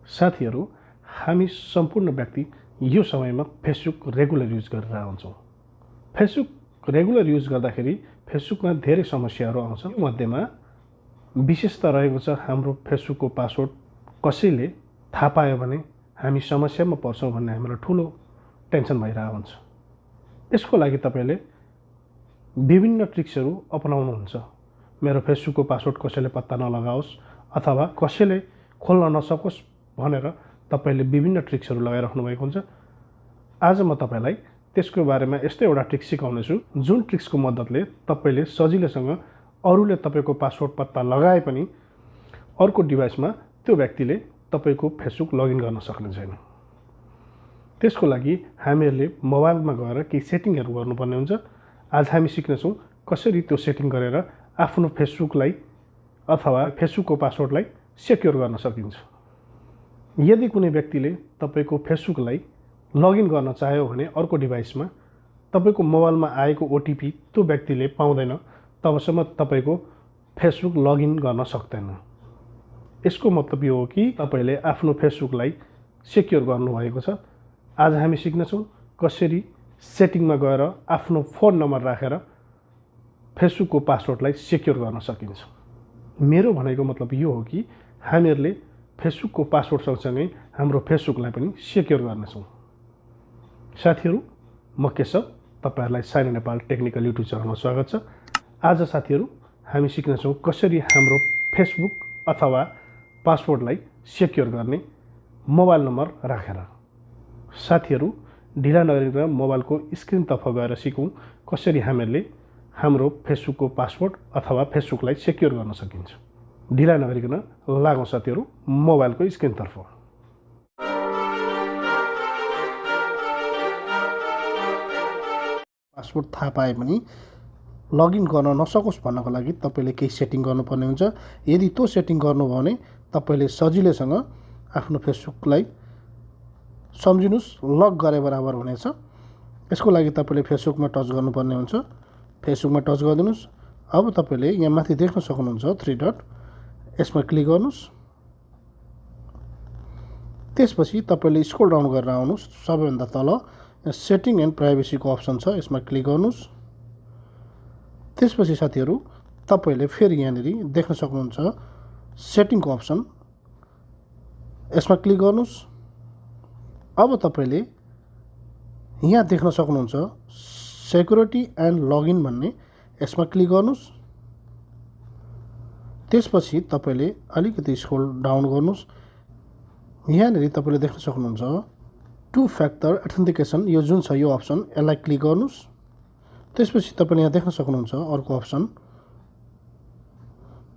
साथीहरू, हामी सम्पूर्ण व्यक्ति यो समयमा फेसबुक रेगुलर युज गरेर आउँछौँ। फेसबुक रेगुलर युज गर्दाखेरि फेसबुकमा धेरै समस्याहरू आउँछन्। मध्येमा विशेषता रहेको छ हाम्रो फेसबुकको पासवर्ड कसैले थाहा पायो भने हामी समस्यामा पर्छौँ भन्ने हामीलाई ठुलो टेन्सन भइरहेको हुन्छ। यसको लागि तपाईँले विभिन्न ट्रिक्सहरू अपनाउनुहुन्छ। मेरो फेसबुकको पासवर्ड कसैले पत्ता नलगाओस् अथवा कसैले खोल्न नसकोस् भनेर तपाईले विभिन्न ट्रिक्सहरू लगाइराख्नु भएको हुन्छ। आज म तपाईलाई त्यसको बारेमा यस्तो एउटा ट्रिक्स सिकाउनेछु जुन ट्रिक्सको मद्दतले तपाईले सजिलैसँग अरूले तपाईको पासवर्ड पत्ता लगाए पनि अर्को डिभाइसमा त्यो व्यक्तिले तपाईको फेसबुक लगइन गर्न सक्ने छैन। त्यसको लागि हामीहरूले मोबाइलमा गएर केही सेटिङहरू गर्नुपर्ने हुन्छ। आज हामी सिक्नेछौँ कसरी त्यो सेटिङ गरेर आफ्नो फेसबुकलाई अथवा फेसबुकको पासवर्डलाई सेक्युर गर्न सकिन्छ। यदि कुनै व्यक्तिले तपाईको फेसबुकलाई लगइन गर्न चाह्यो भने अर्को डिभाइसमा तपाईको मोबाइलमा आएको ओटिपी त्यो व्यक्तिले पाउँदैन, तबसम्म तपाईको फेसबुक लगइन गर्न सक्दैन। यसको मतलब यो हो कि तपाईले आफ्नो फेसबुकलाई सेक्युर गर्नुभएको छ। आज हामी सिक्नेछौँ कसरी सेटिङमा गएर आफ्नो फोन नम्बर राखेर फेसबुकको पासवर्डलाई सेक्युर गर्न सकिन्छ। मेरो भनेको मतलब यो हो कि हामीहरूले फेसबुकको पासवर्ड सँगसँगै हाम्रो फेसबुकलाई पनि सेक्युर गर्नेछौँ। साथीहरू, म केशब, तपाईहरुलाई साइनो नेपाल टेक्निकल युट्युब च्यानलमा स्वागत छ। आज साथीहरू हामी सिक्नेछौँ कसरी हाम्रो फेसबुक अथवा पासवर्डलाई सेक्युर गर्ने मोबाइल नम्बर राखेर। साथीहरू, ढिला नगरिकन मोबाइलको स्क्रिनतर्फ गएर सिकौँ कसरी हामीहरूले हाम्रो फेसबुकको पासवर्ड अथवा फेसबुकलाई सेक्युर गर्न सकिन्छ। ढिला नगरिकन लागौँ साथीहरू मोबाइलको स्क्रिनतर्फ। पासवर्ड थाहा पाए पनि लगइन गर्न नसकोस् भन्नको लागि तपाईले केही सेटिङ गर्नुपर्ने हुन्छ। यदि त्यो सेटिङ गर्नुभयो भने तपाईले सजिलैसँग आफ्नो फेसबुकलाई सम्झिनुस् लक गरे बराबर हुनेछ। यसको लागि तपाईले फेसबुकमा टच गर्नुपर्ने हुन्छ। फेसबुकमा टच गरिदिनुस्। अब तपाईले यहाँ माथि देख्न सक्नुहुन्छ 3 डट, यसमा क्लिक गर्नुस्। त्यसपछि तपाईले स्क्रोल डाउन गरेर आउनुस्। सबैभन्दा तल सेटिङ एन्ड प्राइभेसी को अप्सन छ, यसमा क्लिक गर्नुस्। त्यसपछि साथीहरू तपाईले फेरि यहाँनेरि देख्न सक्नुहुन्छ सेटिङको अप्सन, यसमा क्लिक गर्नुस्। अब तपाईले यहाँ देख्न सक्नुहुन्छ सेक्युरिटी एन्ड लगइन भन्ने, यसमा क्लिक गर्नुस्। त्यसपछि तपाईले अलिकति स्क्रोल डाउन गर्नुस्। यहाँनेरि तपाईले देख्न सक्नुहुन्छ 2 फ्याक्टर अथेन्टिकेसन, यो जुन छ यो अप्सन, यसलाई क्लिक गर्नुस्। त्यसपछि तपाईले यहाँ देख्न सक्नुहुन्छ अर्को अप्सन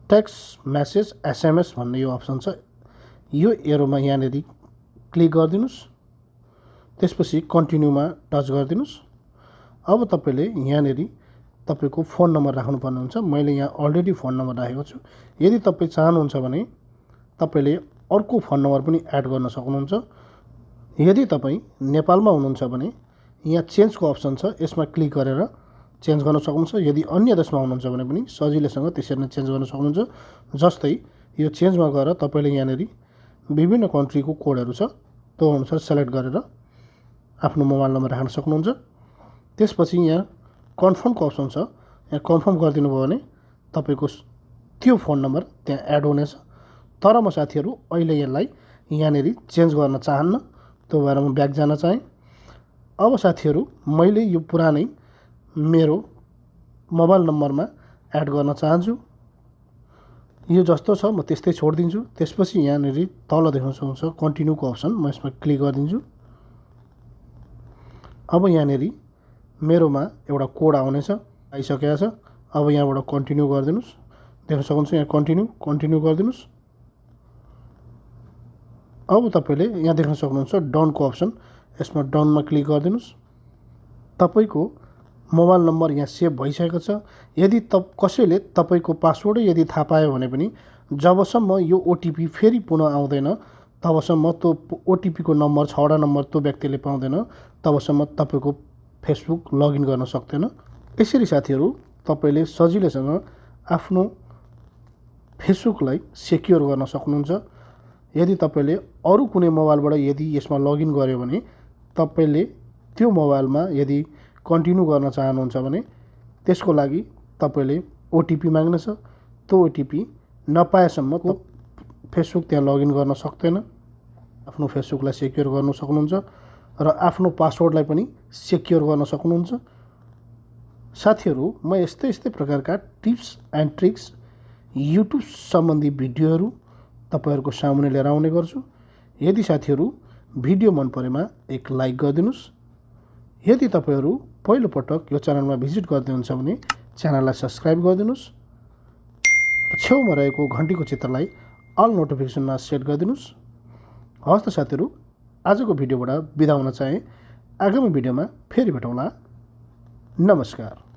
टेक्स्ट मेसेज एसएमएस भन्ने यो अप्सन छ। यो एरोमा यहाँनेरि क्लिक गरिदिनुस्। त्यसपछि कन्टिन्यूमा टच गरिदिनुस्। अब तपाईले यहाँनेरि तपाईको फोन नम्बर राख्नुपर्ने हुन्छ। मैले यहाँ अलरेडी फोन नम्बर राखेको छु। यदि तपाई चाहनुहुन्छ भने तपाईले अर्को फोन नम्बर पनि एड गर्न सक्नुहुन्छ। यदि तपाई नेपालमा हुनुहुन्छ भने यहाँ चेन्जको अप्सन छ, यसमा क्लिक गरेर चेन्ज गर्न सक्नुहुन्छ। यदि अन्य देशमा हुनुहुन्छ भने पनि सजिलैसँग त्यसरी नै चेन्ज गर्न सक्नुहुन्छ। जस्तै यो चेन्जमा गएर तपाईले यहाँनेरि विभिन्न कन्ट्रीको कोडहरू छ, त्यो अनुसार सेलेक्ट गरेर आफ्नो मोबाइल नम्बर राख्न सक्नुहुन्छ। त्यसपछि यहाँ कन्फर्मको अप्सन छ, यहाँ कन्फर्म गरिदिनु भयो भने तपाईको त्यो फोन नम्बर त्यहाँ एड हुनेछ। तर म साथीहरू अहिले यसलाई यहाँनेरि चेन्ज गर्न चाहन्न, त्यो भएर म ब्याक जान चाहेँ। अब साथीहरू मैले यो पुरानै मेरो मोबाइल नम्बरमा एड गर्न चाहन्छु। यो जस्तो छ म त्यस्तै छोडिदिन्छु। त्यसपछि यहाँनेरि तल देख्न सक्नुहुन्छ कन्टिन्यूको अप्सन, म यसमा क्लिक गरिदिन्छु। अब यहाँनेरि मेरोमा एउटा कोड आउनेछ, आइसकेको छ। अब यहाँबाट कन्टिन्यू गरिदिनुस्। देख्न सक्नुहुन्छ यहाँ कन्टिन्यू गरिदिनुस्। अब तपाईले यहाँ देख्न सक्नुहुन्छ डनको अप्सन, यसमा डनमा क्लिक गरिदिनुस्। तपाईको मोबाइल नम्बर यहाँ सेभ भइसकेको छ। यदि कसैले तपाईको पासवर्ड यदि थाहा पायो भने पनि जबसम्म यो ओटिपी फेरि पुनः आउँदैन तबसम्म त्यो ओटिपी को नम्बर 6वटा नम्बर त्यो व्यक्तिले पाउँदैन, तबसम्म तपाईको फेसबुक लगइन गर्न सक्दैन। यसरी साथीहरू तपाईले सजिलैसँग आफ्नो फेसबुकलाई सेक्युर गर्न सक्नुहुन्छ। यदि तपाईँले अरू कुनै मोबाइलबाट यदि यसमा लगइन गर्यो भने तपाईँले त्यो मोबाइलमा यदि कन्टिन्यू गर्न चाहनुहुन्छ भने त्यसको लागि तपाईँले ओटिपी माग्नेछ। त्यो ओटिपी नपाएसम्म फेसबुक त्यहाँ लगइन गर्न सक्दैन। आफ्नो फेसबुकलाई सेक्योर गर्न सक्नुहुन्छ र आफ्नो पासवर्डलाई पनि सेक्योर गर्न सक्नुहुन्छ। साथीहरू, म यस्तै प्रकारका टिप्स एन्ड ट्रिक्स युट्युब सम्बन्धी भिडियोहरू तपाईँहरूको सामुन्ने लिएर आउने गर्छु। यदि साथीहरू भिडियो मन परेमा एक लाइक गरिदिनुहोस्। यदि तपाईँहरू पहिलोपटक यो च्यानलमा भिजिट गर्दै हुन्छ भने च्यानललाई सब्सक्राइब गरिदिनुहोस् र छेउमा रहेको घन्टीको चित्रलाई अल नोटिफिकेसनमा सेट गरिदिनुहोस्। हवस् त साथीहरू, आजको भिडियोबाट बिदा हुन चाहे। आगामी भिडियोमा फेरि भेटौँला। नमस्कार।